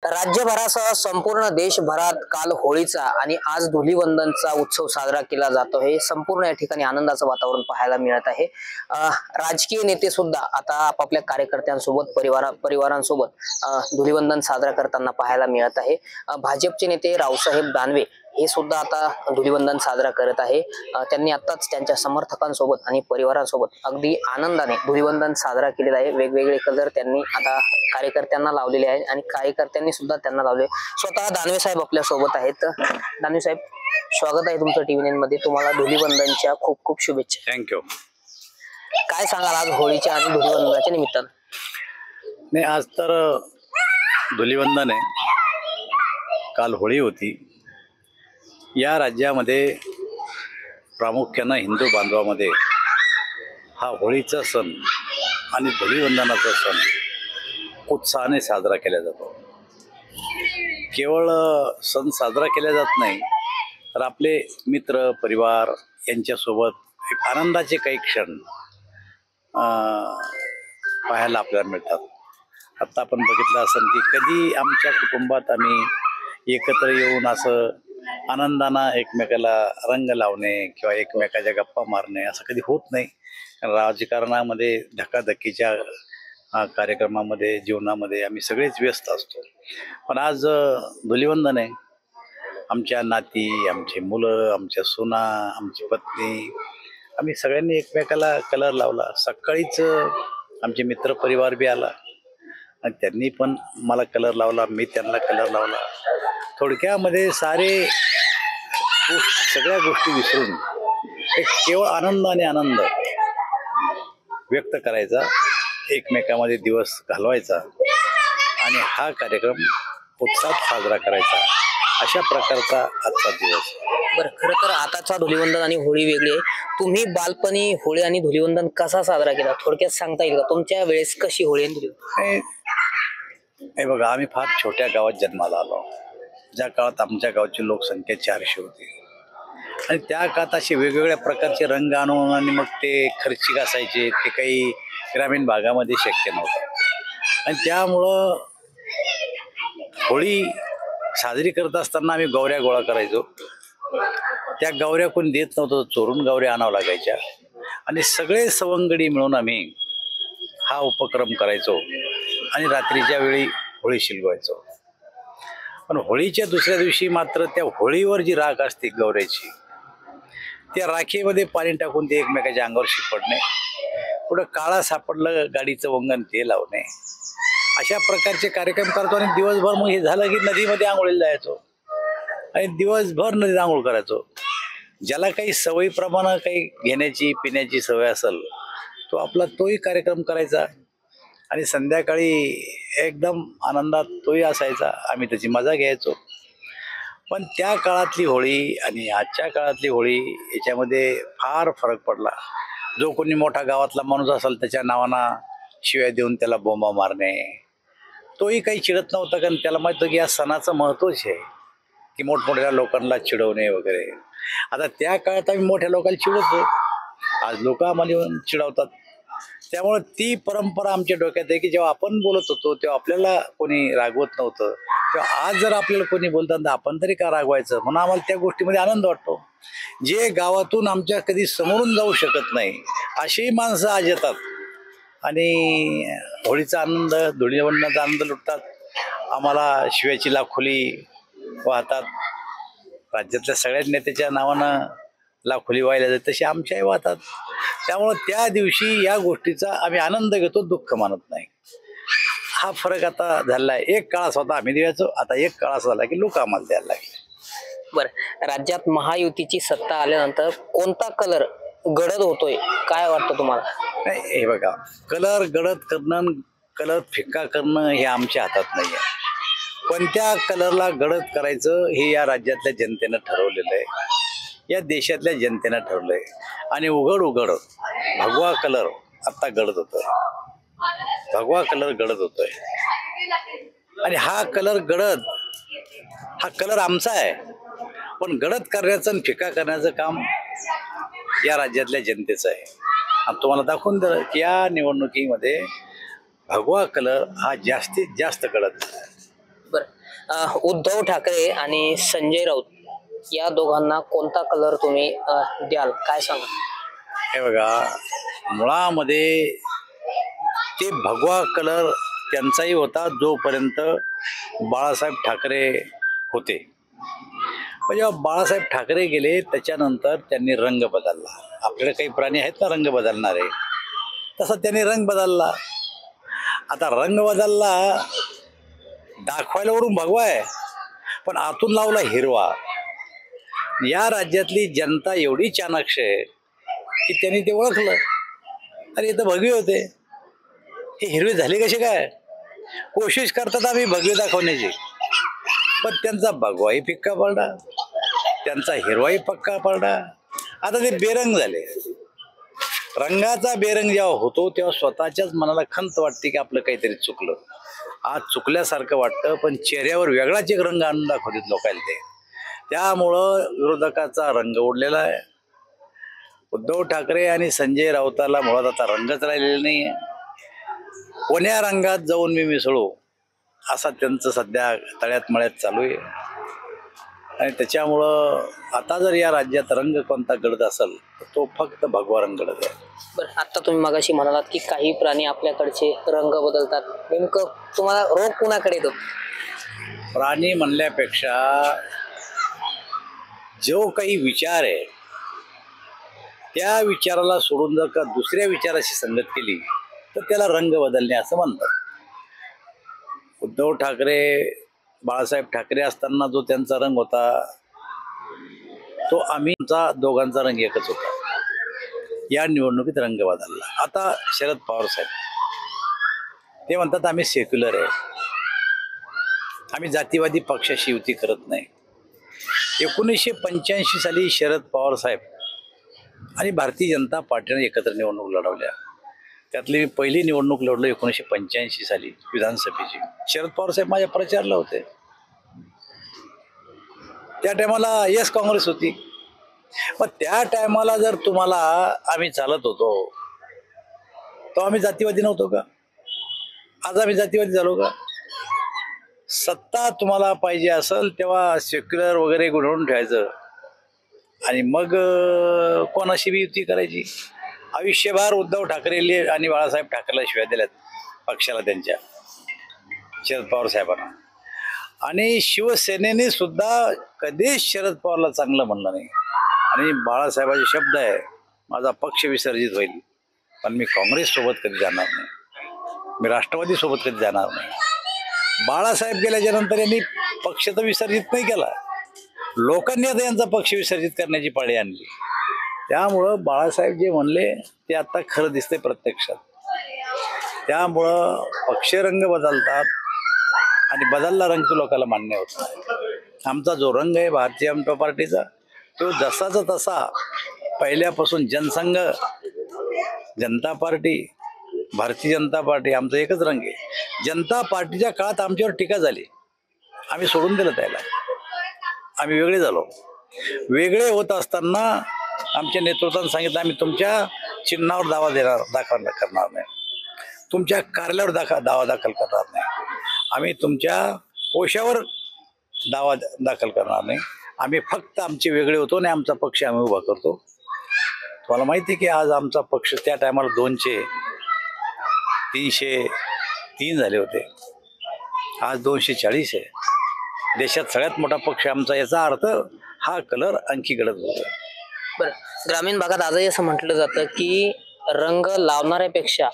राज्यभरासह संपूर्ण देशभरात काल होळीचा आणि आज धुलीवंदनचा उत्सव साजरा केला जातो हे संपूर्ण या ठिकाणी आनंदाचं वातावरण पाहायला मिळत आहे। राजकीय नेते सुद्धा आता आपापल्या कार्यकर्त्यांसोबत परिवारांसोबत धुलीवंदन साजरा करताना पाहायला मिळत आहे। भाजपचे नेते रावसाहेब दानवे हे सुद्धा आता धुलीवंदन साजरा करत आहे। त्यांनी आताच त्यांच्या समर्थकांसोबत आणि परिवारांसोबत अगदी आनंदाने धुलीवंदन साजरा केलेला आहे। वेगवेगळे कलर त्यांनी आता कार्यकर्त्यांना लावलेले आहेत आणि कार्यकर्त्यांनी सुद्धा त्यांना लावले। स्वतः दानवे साहेब आपल्या सोबत आहेत। दानवे साहेब, स्वागत आहे तुमचं टीव्ही9 मध्ये। तुम्हाला धुलीवंदनच्या खूप खूप शुभेच्छा। थँक्यू। काय सांगाल आज होळीच्या आणि धुलीवंदनाच्या निमित्तानं? नाही, आज तर धुलीवंदन आहे, काल होळी होती। या राज्यामध्ये प्रामुख्याने हिंदू बांधवामध्ये हा होळीचा सण आणि धुलीवंदनाचा सण उत्साहाने साजरा केला जातो। केवळ सण साजरा केला जात नाही, तर आपले मित्र परिवार यांच्यासोबत एक आनंदाचे काही क्षण पाहायला आपल्याला मिळतात। आता आपण बघितलं असेल की कधी आमच्या कुटुंबात आम्ही एकत्र येऊन असं आनंदानं एकमेकाला रंग लावणे किंवा एकमेकाच्या गप्पा मारणे असं कधी होत नाही। राजकारणामध्ये धकाधकीच्या कार्यक्रमामध्ये जीवनामध्ये आम्ही सगळेच व्यस्त असतो। पण आज धुलीवंदन आहे, आमच्या नाती, आमची मुलं, आमच्या सुना, आमची पत्नी, आम्ही सगळ्यांनी एकमेकाला कलर लावला। सकाळीच आमचे मित्र परिवार बी आला आणि त्यांनी पण मला कलर लावला, मी त्यांना कलर लावला। थोडक्यामध्ये सगळ्या गोष्टी विसरून एक केवळ आनंद आणि आनंद व्यक्त करायचा, एकमेकामध्ये दिवस घालवायचा आणि हा कार्यक्रम उत्साहात साजरा करायचा, अशा प्रकारचा आजचा दिवस। बरं, खरं तर आताचा धुलीवंदन आणि होळी वेगळी आहे। तुम्ही बालपणी होळी आणि धुलीवंदन कसा साजरा केला, थोडक्यात सांगता येईल का? तुमच्या वेळेस कशी होळी आणि धुलीवंदन? हे बघा, आम्ही फार छोट्या गावात जन्माला आलो। ज्या काळात आमच्या गावची लोकसंख्या 400 होती आणि त्या काळात असे वेगवेगळ्या प्रकारचे रंग आणून आणि मग ते खर्चिक असायचे, ते काही ग्रामीण भागामध्ये शक्य नव्हतं। आणि त्यामुळं होळी साजरी करत असताना आम्ही गौऱ्या गोळा करायचो। त्या गौऱ्या कोणी देत नव्हतं, चोरून गौऱ्या आणावं लागायच्या आणि सगळे सवंगडी मिळून आम्ही हा उपक्रम करायचो आणि रात्रीच्या वेळी होळी शिलवायचो। पण होळीच्या दुसऱ्या दिवशी मात्र त्या होळीवर जी राख असते गौऱ्याची, त्या राखीमध्ये पाणी टाकून ते एकमेकाच्या अंगावर शिपडणे, पुढं काळा सापडलं गाडीचं वंगण ते लावणे, अशा प्रकारचे कार्यक्रम करतो। आणि दिवसभर मग हे झालं की नदीमध्ये आंघोळीला जायचो आणि दिवसभर नदीत आंघोळ करायचो। ज्याला काही सवयीप्रमाणे काही घेण्याची पिण्याची सवय असेल तो आपला तोही कार्यक्रम करायचा आणि संध्याकाळी एकदम आनंदात तोही असायचा, आम्ही त्याची मजा घ्यायचो। पण त्या काळातली होळी आणि आजच्या काळातली होळी याच्यामध्ये फार फरक पडला। जो कोणी मोठा गावातला माणूस असेल त्याच्या नावानं शिव्या देऊन त्याला बोंबा मारणे, तोही काही चिडत नव्हता, कारण त्याला माहित होतं की या सणाचं महत्त्वच आहे की मोठमोठ्या लोकांना चिडवणे वगैरे। आता त्या काळात आम्ही मोठ्या लोकांना चिडवतो, आज लोक आम्हाला येऊन चिडवतात। त्यामुळे ती परंपरा आमच्या डोक्यात आहे की जेव्हा आपण बोलत होतो तेव्हा आपल्याला कोणी रागवत नव्हतं, तेव्हा आज जर आपल्याला कोणी बोलतात तर आपण तरी का रागवायचं, म्हणून आम्हाला त्या गोष्टीमध्ये आनंद वाटतो। जे गावातून आमच्या कधी समोरून जाऊ शकत नाही अशी माणसं आज येतात आणि होळीचा आनंद, धुलीवंदनाचा आनंद लुटतात। आम्हाला शिव्याची लाखोली वाहतात, राज्यातल्या सगळ्याच नेत्याच्या नावानं लाखोली व्हायला जाते तशी आमच्याही वाहतात। त्यामुळं त्या दिवशी या गोष्टीचा आम्ही आनंद घेतो, दुःख मानत नाही। हा फरक आता झाला आहे। एक काळ असा होता आम्ही द्यायचो, आता एक काळ असा झाला की लोक आम्हाला द्यायला लागले। बरं, राज्यात महायुतीची सत्ता आल्यानंतर कोणता कलर गडद होतोय, काय वाटतं तुम्हाला? नाही, हे बघा, कलर गडद करणं, कलर फिक्का करणं हे आमच्या हातात नाही आहे। कोणत्या कलरला गडद करायचं हे या राज्यातल्या जनतेनं ठरवलेलं आहे, या देशातल्या जनतेनं ठरवलं आहे। आणि उघड भगवा कलर आता गडद होतोय, भगवा कलर गडद होतोय आणि हा कलर आमचा आहे। पण गडद करण्याचं आणि फिका करण्याचं काम या राज्यातल्या जनतेचं आहे। आता तुम्हाला दाखवून दिलं की या निवडणुकीमध्ये भगवा कलर हा जास्तीत जास्त गडद। बरं, उद्धव ठाकरे आणि संजय राऊत या दोघांना कोणता कलर तुम्ही द्याल, काय सांगा? हे बघा, मुळामध्ये ते भगवा कलर त्यांचाही होता जोपर्यंत बाळासाहेब ठाकरे होते. पण जेव्हा बाळासाहेब ठाकरे गेले त्याच्यानंतर त्यांनी रंग बदलला. आपल्याकडे काही प्राणी आहेत ना रंग बदलणारे, तसा त्यांनी रंग बदलला. आता रंग बदलला, दाखवायला वरून भगवा आहे पण आतून लावला हिरवा. या राज्यातली जनता एवढी चाणाक्ष आहे की त्यांनी ते ओळखलं, अरे इथं भगवे होते, हे हिरवे झाले कसे काय. कोशिश करतात आम्ही भगवे दाखवण्याची, पण त्यांचा भगवाही फिक्का पडला, त्यांचा हिरवाही पक्का पडला. आता ते बेरंग झाले. रंगाचा बेरंग जेव्हा होतो तेव्हा स्वतःच्याच मनाला खंत वाटते की आपलं काहीतरी चुकलं. आज चुकल्यासारखं वाटतं, पण चेहऱ्यावर वेगळाच एक रंग आणून दाखवतात लोकांना ते. त्यामुळं विरोधकाचा रंग उडलेला आहे. उद्धव ठाकरे आणि संजय राऊताला मुळात आता रंगच राहिलेला नाही आहे. कोण्या रंगात जाऊन मी मिसळू असा त्यांचं सध्या तळ्यात मळ्यात चालू आहे. आणि त्याच्यामुळं आता जर या राज्यात रंग कोणता गडद असेल तर तो फक्त भगवा रंग गडद आहे. बरं, आता तुम्ही मगाशी म्हणालात की काही प्राणी आपल्याकडचे रंग बदलतात, नेमकं तुम्हाला रोग कुणाकडे येतो? प्राणी म्हणल्यापेक्षा जो काही विचार आहे त्या विचाराला सोडून जर का दुसऱ्या विचाराशी संगत केली तर त्याला रंग बदलणे असं म्हणतात. उद्धव ठाकरे, बाळासाहेब ठाकरे असताना जो त्यांचा रंग होता तो आम्हीचा दोघांचा रंग एकच होता. या निवडणुकीत रंग बदलला. आता शरद पवार साहेब ते म्हणतात आम्ही सेक्युलर आहे, आम्ही जातीवादी पक्षाशी युती करत नाही. 1985 साली शरद पवार साहेब आणि भारतीय जनता पार्टीने एकत्र निवडणूक लढवल्या. त्यातली पहिली निवडणूक लढलो 1985 साली विधानसभेची. शरद पवार साहेब माझ्या प्रचारला होते. त्या टायमाला येस काँग्रेस होती. पण त्या टायमाला जर तुम्हाला आम्ही चालत होतो तो आम्ही जातीवादी नव्हतो का? आज आम्ही जातीवादी झालो का? सत्ता तुम्हाला पाहिजे असेल तेव्हा सेक्युलर वगैरे गुणवून ठेवायचं आणि मग कोणाशी बी युती करायची. आयुष्यभर उद्धव ठाकरे आणि बाळासाहेब ठाकरेला शिव्या दिल्यात पक्षाला, त्यांच्या शरद पवार साहेबांना. आणि शिवसेनेने सुद्धा कधीच शरद पवारला चांगलं म्हणलं नाही. आणि बाळासाहेबाचे शब्द आहे, माझा पक्ष विसर्जित होईल पण मी काँग्रेस सोबत कधी जाणार नाही, मी राष्ट्रवादी सोबत कधी जाणार नाही. बाळासाहेब गेल्याच्या नंतर यांनी पक्ष तर विसर्जित नाही केला, लोकांनी आता यांचा पक्ष विसर्जित करण्याची पाळी आणली. त्यामुळं बाळासाहेब जे म्हणले ते आता खरं दिसतंय प्रत्यक्षात. त्यामुळं पक्षरंग बदलतात आणि बदलला रंग तो लोकांना मान्य होत नाही. आमचा जो रंग आहे भारतीय जनता पार्टीचा तो जसाचा तसा पहिल्यापासून जनसंघ, जनता पार्टी, भारतीय जनता पार्टी आमचा एकच रंग आहे. जनता पार्टीच्या काळात आमच्यावर टीका झाली, आम्ही सोडून दिलं त्याला, आम्ही वेगळे झालो. वेगळे होत असताना आमच्या नेतृत्वाने सांगितलं आम्ही तुमच्या चिन्हावर दाखल करणार नाही, तुमच्या कार्यालयावर दावा दाखल करणार नाही, आम्ही तुमच्या कोशावर दावा दाखल करणार नाही. आम्ही फक्त आमचे वेगळे होतो आणि आमचा पक्ष आम्ही उभा करतो. तुम्हाला माहिती आहे की आज आमचा पक्ष त्या टायमाला 303 झाले होते, आज 240 आहे. देशात सगळ्यात मोठा पक्ष आमचा. याचा अर्थ हा कलर आणखी गडद होतो. बरं, ग्रामीण भागात आजही असं म्हटलं जातं की रंग लावणाऱ्यापेक्षा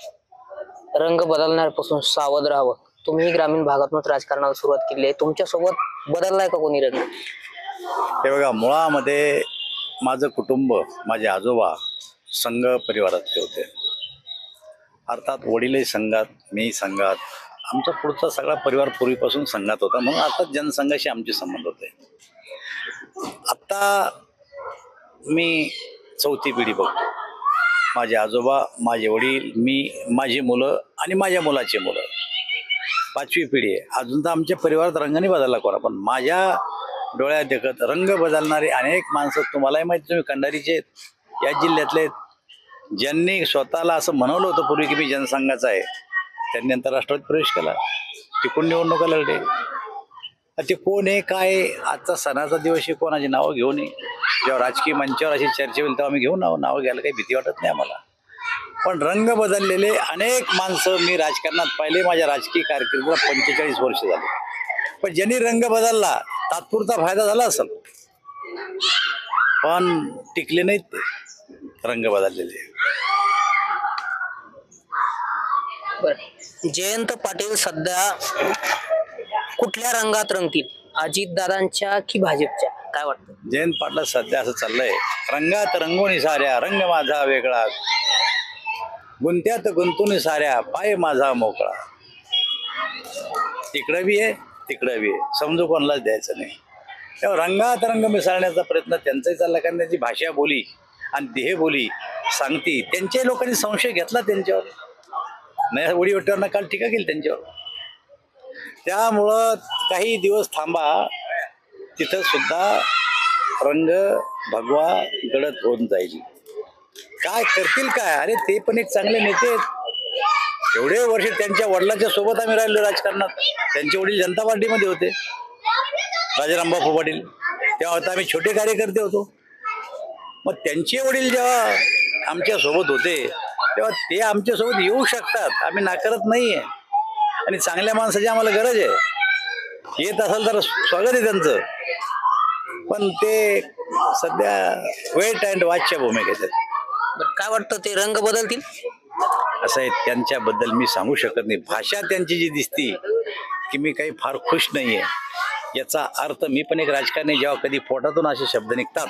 रंग बदलणाऱ्यापासून सावध राहावं. तुम्ही ग्रामीण भागातूनच राजकारणाला सुरुवात केली आहे, तुमच्यासोबत बदललाय का कोणी रंग? हे बघा, मुळामध्ये माझं कुटुंब, माझे आजोबा संघ परिवारातले होते. अर्थात वडीलही संघात, मी संघात, आमचा पुढचा सगळा परिवार पूर्वीपासून संघात होता. म्हणून अर्थात जनसंघाशी आमचे संबंध होते. आत्ता मी चौथी पिढी बघतो. माझे आजोबा, माझे वडील, मी, माझी मुलं आणि माझ्या मुलाची मुलं, 5वी पिढी आहे. अजून तर आमच्या परिवारात रंग नाही बदलला कोणा, पण माझ्या डोळ्यात देखत रंग बदलणारे अनेक माणसं तुम्हालाही माहिती, तुम्ही खंडारीचे आहेत, या जिल्ह्यातले आहेत, ज्यांनी स्वतःला असं म्हणवलं होतं पूर्वी की मी जनसंघाचा आहे, त्यांनी नंतर राष्ट्रवादीत प्रवेश केला, तिकडून निवडणुका लढले. ते कोण आहे काय आहे, आजचा सणाचा दिवस आहे, कोणाची नावं घेऊ नये. जेव्हा राजकीय मंचावर अशी चर्चा होईल तेव्हा आम्ही घेऊ नावं घ्यायला काही भीती वाटत नाही आम्हाला. पण रंग बदललेले अनेक माणसं मी राजकारणात पाहिले. माझ्या राजकीय कारकिर्दीला 45 वर्ष झाली. पण ज्यांनी रंग बदलला तात्पुरता फायदा झाला असेल, पण टिकले नाहीत ते रंग बदललेले. बरं, जयंत पाटील सध्या कुठल्या रंगात रंगतील, अजितदादांच्या की भाजपच्या, काय वाटतं? जयंत पाटला सध्या असं चाललंय, रंगात रंगोनी साऱ्या रंग माझा वेगळा, गुंत्यात गुंतून साऱ्या पाय माझा मोकळा. इकडं बी आहे तिकडं बी आहे, समजू कोणालाच द्यायचं नाही. तेव्हा रंगात रंग मिसळण्याचा प्रयत्न त्यांचाही चालला, कारण त्यांची भाषा बोली आणि देह बोली सांगती. त्यांच्याही लोकांनी संशय घेतला त्यांच्यावर, नाही उडीवट्यावरनं काल टीका केली त्यांच्यावर. त्यामुळं काही दिवस थांबा, तिथं सुद्धा रंग भगवा गडद होऊन जाईल. काय करतील काय? अरे ते पण एक चांगले नेते आहेत. एवढे वर्ष त्यांच्या वडिलांच्या सोबत आम्ही राहिलो राजकारणात. त्यांचे वडील जनता पार्टीमध्ये होते, राजारामबापू पाटील. तेव्हा आता आम्ही छोटे कार्यकर्ते होतो. मग त्यांचे वडील जेव्हा आमच्या सोबत होते तेव्हा ते आमच्या सोबत येऊ शकतात, आम्ही नाकारत नाहीये. आणि चांगल्या माणसाची आम्हाला गरज आहे. येत असेल तर स्वागत आहे त्यांचं. पण ते सध्या वेट अँड वॉचच्या भूमिकेत आहेत. काय वाटतं, ते रंग बदलतील? असं आहे, त्यांच्याबद्दल मी सांगू शकत नाही. भाषा त्यांची जी दिसती की मी काही फार खुश नाहीये, याचा अर्थ मी पण एक राजकारणी, जेव्हा कधी पोटातून असे शब्द निघतात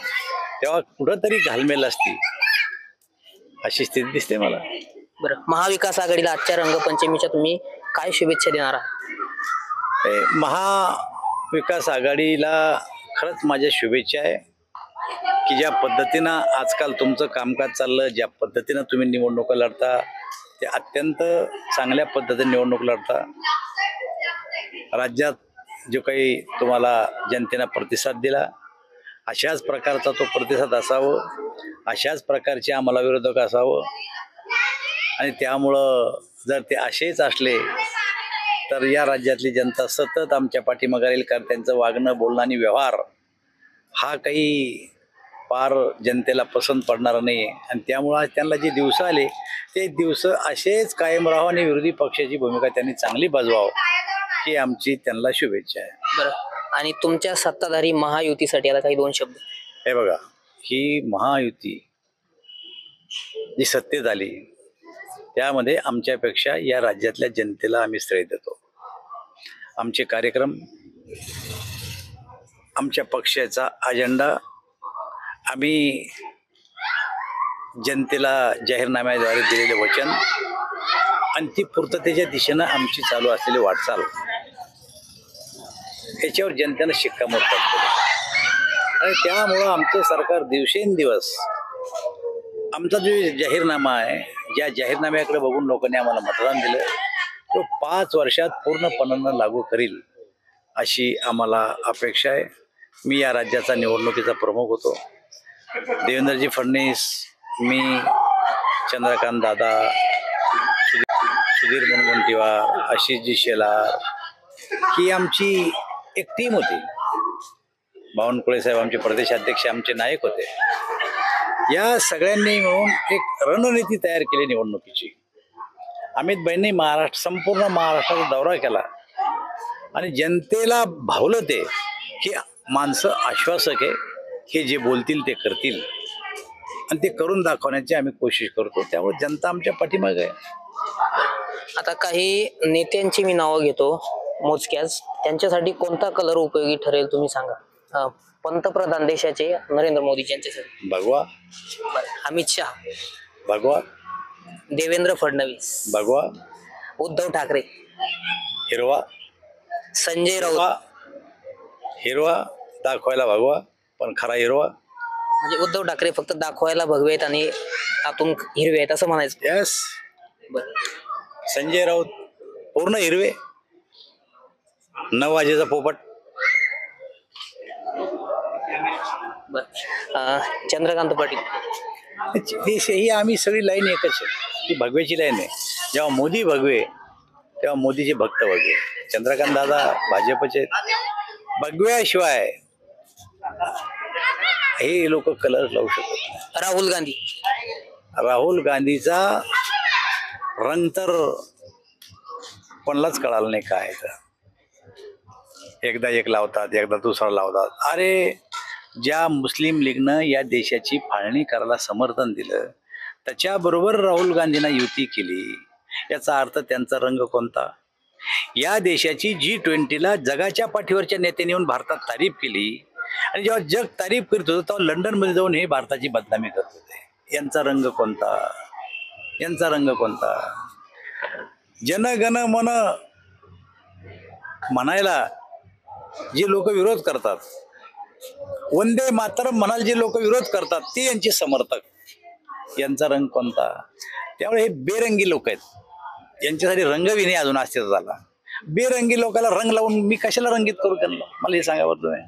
तेव्हा कुठंतरी घालमेल असती, अशी स्थिती दिसते मला. बरं, महाविकास आघाडीला आजच्या रंगपंचमीच्या तुम्ही काय शुभेच्छा देणार आहात? महाविकास आघाडीला खरंच माझ्या शुभेच्छा आहे की ज्या पद्धतीनं आजकाल तुमचं कामकाज चाललं, ज्या पद्धतीनं तुम्ही निवडणुका लढता, ते अत्यंत चांगल्या पद्धतीने निवडणूक लढता. राज्यात जो काही तुम्हाला जनतेनं प्रतिसाद दिला, अशाच प्रकारचा तो प्रतिसाद असावं, अशाच प्रकारचे आम्हाला विरोधक असावं. आणि त्यामुळं जर ते असेच असले तर या राज्यातली जनता सतत आमच्या पाठीमागे राहील, कारण त्यांचं वागणं, बोलणं आणि व्यवहार हा काही फार जनतेला पसंत पडणार नाही. आणि त्यामुळं आज त्यांना जे दिवस आले ते दिवस असेच कायम राहावं आणि विरोधी पक्षाची भूमिका त्यांनी चांगली बजवावं, ही आमची त्यांना शुभेच्छा आहे. बरं, आणि तुमच्या सत्ताधारी महायुतीसाठी आता काही दोन शब्द. हे बघा, ही महायुती जी सत्तेत आली त्यामध्ये आमच्यापेक्षा या राज्यातल्या जनतेला आम्ही श्रेय देतो. आमचे कार्यक्रम, आमच्या पक्षाचा अजेंडा आम्ही जनतेला जाहीरनाम्याद्वारे दिलेले वचन आणि ती पूर्ततेच्या दिशेनं आमची चालू असलेली वाटचाल, याच्यावर जनतेनं शिक्कामोर्तब केलं. आणि त्यामुळं आमचं सरकार दिवसेंदिवस आमचा जो जाहीरनामा आहे, ज्या जाहीरनाम्याकडे बघून लोकांनी आम्हाला मतदान दिलं, तो 5 वर्षात पूर्णपणानं लागू करील अशी आम्हाला अपेक्षा आहे. मी या राज्याचा निवडणुकीचा प्रमुख होतो. देवेंद्रजी फडणवीस, मी, चंद्रकांत दादा, सुधीर मुनगंटीवार, आशिषजी शेलार, ही आमची एक टीम होती. बावनकुळे साहेब आमचे प्रदेशाध्यक्ष, आमचे नायक होते. या सगळ्यांनी मिळून एक रणनीती तयार केली निवडणुकीची. अमितभाईंनी संपूर्ण महाराष्ट्राचा दौरा केला आणि जनतेला भावलं ते की माणसं आश्वासक आहे, हे जे बोलतील ते करतील आणि ते करून दाखवण्याची आम्ही कोशिश करतो. त्यामुळे जनता आमच्या पाठीमागे आहे. आता काही नेत्यांची मी नावं घेतो मोजक्याच, त्यांच्यासाठी कोणता कलर उपयोगी ठरेल तुम्ही सांगा. पंतप्रधान देशाचे नरेंद्र मोदी यांच्यासाठी भगवा, अमित शहा भगवा, देवेंद्र फडणवीस भगवा, उद्धव ठाकरे हिरवा, संजय राऊत. हिरवा दाखवायला भगवा पण खरा हिरवा. म्हणजे उद्धव ठाकरे फक्त दाखवायला भगवे आहेत आणि आतून हिरवे आहेत असं म्हणायचं. यस. संजय राऊत पूर्ण हिरवे, 9 वाजेचा पोपट. चंद्रकांत पाटील, ही आम्ही सगळी लाईन एकच आहे, ती भगवेची लाईन आहे. जेव्हा मोदी भगवे तेव्हा मोदीचे भक्त भगवे. चंद्रकांत दादा भाजपचे, बघव्याशिवाय हे लोक कलर लावू शकत नाही. राहुल गांधी. राहुल गांधीचा रंग तर कोणालाच कळालं नाही काय तर. एकदा एक लावतात, एकदा दुसरा लावतात. अरे ज्या मुस्लिम लीगनं या देशाची फाळणी करायला समर्थन दिलं त्याच्याबरोबर राहुल गांधींना युती केली. याचा अर्थ त्यांचा रंग कोणता? या देशाची G20ला जगाच्या पाठीवरच्या नेत्यांनी येऊन भारतात तारीफ केली आणि जेव्हा जग तारीफ करत होतं तेव्हा लंडनमध्ये जाऊन हे भारताची बदनामी करत होते. यांचा रंग कोणता? यांचा रंग कोणता? जनगण मन म्हणायला जे लोक विरोध करतात, वंदे मातरम म्हणाल जे लोक विरोध करतात ते यांचे समर्थक. यांचा रंग कोणता? त्यामुळे हे बेरंगी लोक आहेत. यांच्यासाठी रंगही नाही अजून अस्तित्वात आला. बेरंगी लोकांना रंग लावून मी कशाला रंगीत करू त्यांना? मला हे सांगा बरं तुम्ही.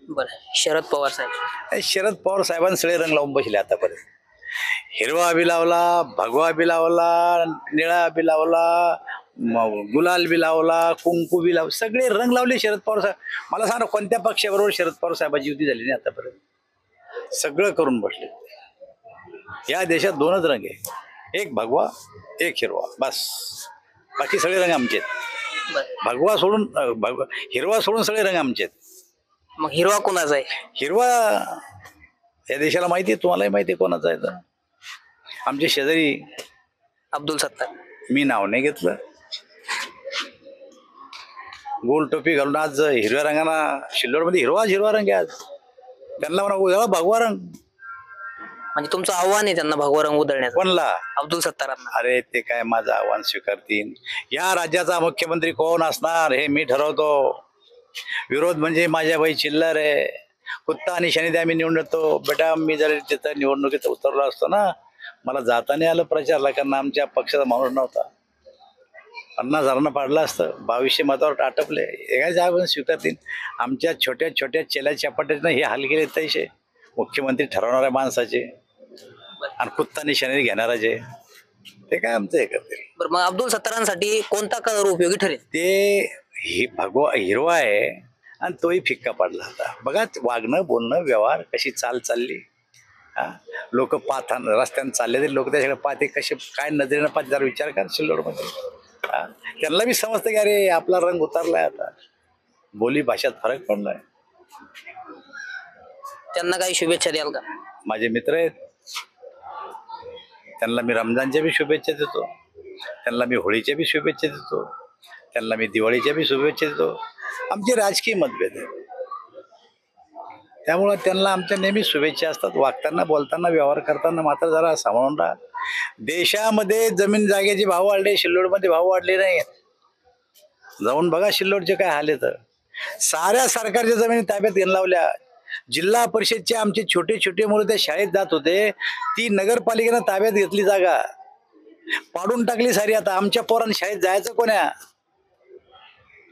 बरं, शरद पवार साहेब. शरद पवार साहेबांनी सगळे रंग लावून बसले आतापर्यंत. हिरवा बी लावला, भगवा बी लावला, निळा बी लावला, गुलाल बी लावला, कुंकू बी लावला, सगळे रंग लावले शरद पवार साहेब. मला सांगा कोणत्या पक्षाबरोबर शरद पवार साहेबांची युती झाली नाही आतापर्यंत? सगळं करून बसले. या देशात दोनच रंग आहे, एक भगवा एक हिरवा, बस. बाकी सगळे रंग आमचे आहेत. भगवा सोडून हिरवा सोडून सगळे रंग आमचे आहेत. मग हिरवा कोणाचा आहे? हिरवा या देशाला माहिती आहे, तुम्हालाही माहिती आहे कोणाचा आहे. तर आमचे शेजारी अब्दुल सत्तार. मी नाव नाही घेतलं, गोल टोपी घालून आज हिरव्या रंगाना शिल्लोडमध्ये हिरवा रंग आहे. आज त्यांना म्हणा भगवा रंग. म्हणजे तुमचं आव्हान आहे त्यांना भगवा रंग उधळण्याचं? कोणला? अब्दुल सत्तारांना. अरे ते काय माझं आव्हान स्वीकारतील? या राज्याचा मुख्यमंत्री कोण असणार हे मी ठरवतो. विरोध म्हणजे माझ्या बाई चिल्लर आहे. कुत्ता आणि शनिदे आम्ही निवडून येतो. बेटा मी जर तिथं निवडणुकीत उतरलो असतो ना, मला जाता नाही आलं प्रचारला, कारण आमच्या पक्षाचा माणूस नव्हता. 50,000 पाडलं असतं. 2200 मतावर आटपले. एकाच आव्हान स्वीकारतील. आमच्या छोट्या छोट्या चेल्या चपाट्यानं हे हाल केले तैसे मुख्यमंत्री ठरवणाऱ्या माणसाचे आणि कुत्ता आणि शनिदे घेणाराचे, ते काय आमचं हे करतील. बरं, मग अब्दुल सत्तारांसाठी कोणता कलर उपयोगी ठरेल? ते भगवा हिरवा आहे आणि तोही फिक्का पडला होता. बघा वागणं बोलणं व्यवहार कशी चालली. लोक पाहताना रस्त्याने चालले तरी लोक त्याच्याकडे पाहते कसे काय नजरेनं पाहते. जरा विचार कर शिल्लोडमध्ये. त्यांना बी समजतं की अरे आपला रंग उतरलाय, आता बोली भाषेत फरक पडलाय. त्यांना काही शुभेच्छा द्याल का? माझे मित्र आहेत, त्यांना मी रमजानच्या बी शुभेच्छा देतो, त्यांना मी होळीच्या बी शुभेच्छा देतो, त्यांना मी दिवाळीच्या बी शुभेच्छा देतो. आमचे राजकीय मतभेद आहेत त्यामुळं त्यांना आमच्या नेहमी शुभेच्छा असतात. वागताना बोलताना व्यवहार करताना मात्र जरा सांभाळून राहा. देशामध्ये जमीन जागेचे भाव वाढले, शिल्लोडमध्ये भाव वाढले नाही. जाऊन बघा शिल्लोडचे काय हाल आहे. तर साऱ्या सरकारच्या जमिनी ताब्यात घेऊन लावल्या. जिल्हा परिषदचे आमचे छोटे छोटे मुलं त्या शाळेत जात होते, ती नगरपालिकेनं ताब्यात घेतली जागा, पाडून टाकली सारी. आता आमच्या पोरांनी शाळेत जायचं कोण्या?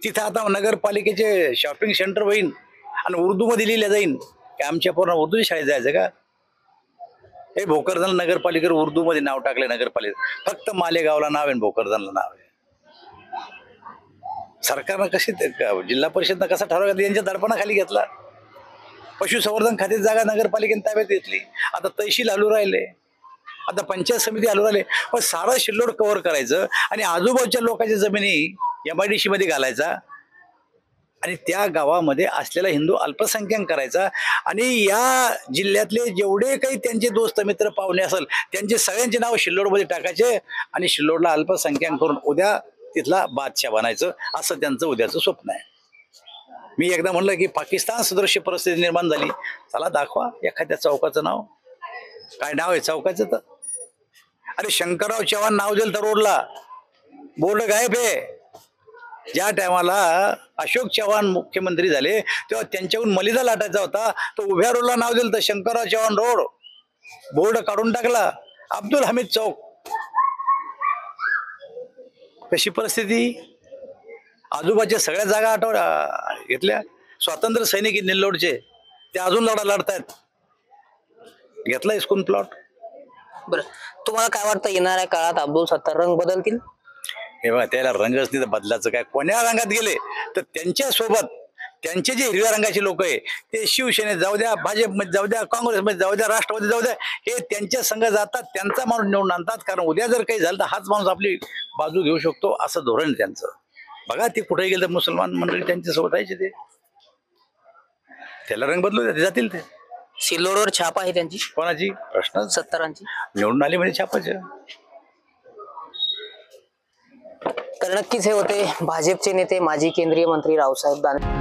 तिथं आता नगरपालिकेचे शॉपिंग सेंटर होईन आणि उर्दूमध्ये लिहिलं जाईन की आमच्या पोरांना उर्दू शाळेत जायचं का? हे भोकरदन नगरपालिकेवर उर्दूमध्ये नाव टाकले नगरपालिकेत. फक्त मालेगावला नाव आहे, भोकरदनला नाव आहे. सरकारनं कशी जिल्हा परिषदनं कसा ठरवलं? यांच्या दडपणाखाली घेतला. पशुसंवर्धन खात्याची जागा नगरपालिकेने ताब्यात घेतली. आता तहसील हलू राहिले, आता पंचायत समिती हलू राहिले. पण सारं शिल्लोड कव्हर करायचं आणि आजूबाजूच्या लोकांच्या जमिनी MIDC मध्ये घालायचा आणि त्या गावामध्ये असलेला हिंदू अल्पसंख्याक करायचा आणि या जिल्ह्यातले जेवढे काही त्यांचे दोस्त मित्र पाहुणे असेल त्यांचे सगळ्यांचे नाव शिल्लोडमध्ये टाकायचे आणि शिल्लोडला अल्पसंख्याक करून उद्या तिथला बादशाह बनायचं, असं त्यांचं उद्याचं स्वप्न आहे. मी एकदा म्हणलं की पाकिस्तान सदृश्य परिस्थिती निर्माण झाली, चला दाखवा एखाद्या चौकाचं नाव. काय नाव आहे चौकाचं? तर अरे शंकरराव चव्हाण नाव दिलं तर रोडला बोर्ड गायब आहे. ज्या टायमाला अशोक चव्हाण मुख्यमंत्री झाले तेव्हा त्यांच्याकडून मलिदा लाटायचा होता, तो उभ्या रोडला नाव दिलं तर शंकरराव चव्हाण रोड, बोर्ड काढून टाकला. अब्दुल हमीद चौक. कशी परिस्थिती? आजूबाजूच्या सगळ्या जागा घेतल्या. स्वातंत्र्य सैनिक निल्लोडचे ते अजून लढतायत. घेतला इस्कून प्लॉट. बरं, तुम्हाला काय वाटतं येणाऱ्या काळात अब्दुल सत्तार रंग बदलतील? हे बघा त्याला रंगच नाही तर बदलाचं काय. कोण्या रंगात गेले तर त्यांच्या सोबत त्यांचे जे हिरव्या रंगाचे लोक आहे ते शिवसेनेत जाऊ द्या, भाजपमध्ये जाऊ द्या, काँग्रेसमध्ये जाऊ द्या, राष्ट्रवादी जाऊ द्या, हे त्यांच्या संघ जातात, त्यांचा माणूस निवडून आणतात. कारण उद्या जर काही झालं तर हाच माणूस आपली बाजू घेऊ शकतो असं धोरण आहे त्यांचं. बघा ते कुठे गेलं तर मुसलमान मंडळी त्यांच्यासोबत आहे ते, त्याला रंग बदलू द्या, ते जातील. ते सिल्लोडवर छाप आहे त्यांची कोणाची प्रश्न, सत्तारांची. निवडून आली म्हणजे छापायचं. तर नक्कीच हे होते भाजपचे नेते माजी केंद्रीय मंत्री रावसाहेब दानवे.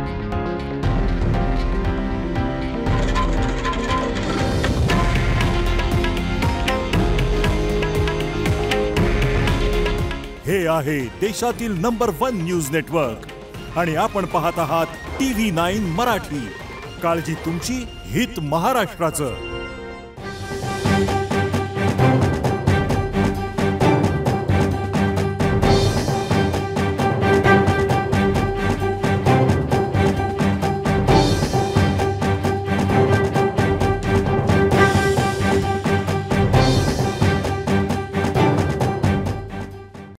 हे आहे देशातील नंबर 1 न्यूज नेटवर्क आणि आपण पाहत आहात TV9 मराठी. काळजी तुमची, हित महाराष्ट्राचं.